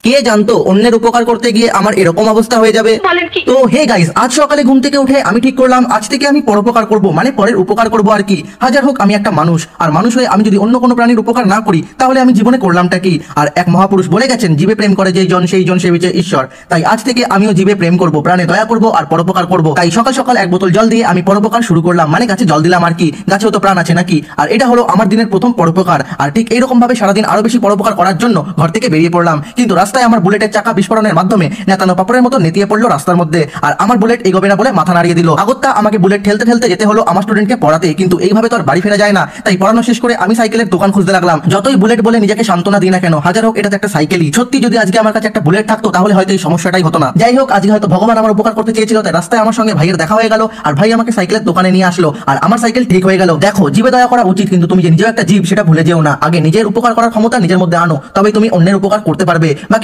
কে জানতো অন্যের উপকার করতে গিয়ে আমার এরকম অবস্থা হয়ে যাবে। তো হে গাইস, আজ সকালে ঘুম থেকে উঠে আমি ঠিক করলাম আজ থেকে আমি পরোপকার করব, মানে পরের উপকার করব আর কি। হাজার হোক আমি একটা মানুষ, আর মানুষ হয়ে আমি যদি অন্য কোনো প্রাণীর উপকার না করি তাহলে আমি জীবনে করলামটা কি। আর এক মহাপুরুষ বলে গেছেন, জীবে প্রেম করে যেই জন সেই জন সেবিছে ঈশ্বর। তাই আজ থেকে আমিও জীবে প্রেম করব, প্রাণে দয়া করব আর পরোপকার করব। তাই সকাল সকাল এক বোতল জল দিয়ে আমি পরোপকার শুরু করলাম, মানে গাছে জল দিলাম আর কি। গাছেও তো প্রাণ আছে নাকি। আর এটা হলো আমার দিনের প্রথম পরোপকার। আর ঠিক এইরকম ভাবে সারাদিন আরো বেশি পরোপকার করার জন্য ঘর থেকে বেরিয়ে পড়লাম। কিন্তু রাস্তায় আমার বুলেটের চাকা বিস্ফোরণের মাধ্যমে নেতানো পাপড়ের মতো নেতিয়ে পড়লো রাস্তার মধ্যে। আর আমার বুলেট এগোবে না বলে মাথা নাড়িয়ে দিল। আগত্যা আমাকে বুলেট ঠেলতে ঠেলতে যেতে হলো আমার স্টুডেন্টকে পড়াতে। কিন্তু এইভাবে তো আর বাড়ি ফেরা যায় না। তাই পড়ানো শেষ করে আমি সাইকেলের দোকান খুঁজতে লাগলাম। যতই বুলেট বলে নিজেকে সান্ত্বনা দিই না কেন, হাজার হোক এটা তো একটা সাইকেলই। সত্যি যদি আজকে আমার কাছে একটা বুলেট থাকতো তাহলে হয়তো এই সমস্যাটাই হতো না। যাই হোক, আজকে হয়তো ভগবান আমার উপকার করতে চেয়েছিল, তাই রাস্তায় আমার সঙ্গে ভাইয়ের দেখা হয়ে গেল। আর ভাই আমাকে সাইকেলের দোকানে নিয়ে আসলো আর আমার সাইকেল ঠিক হয়ে গেল। দেখো, জীবে দয়া করা উচিত, কিন্তু তুমি যে নিজেও একটা জীব সেটা ভুলে যেও না। আগে নিজের উপকার করার ক্ষমতা নিজের মধ্যে আনো, তবেই তুমি অন্যের উপকার করতে পারবে। বাকি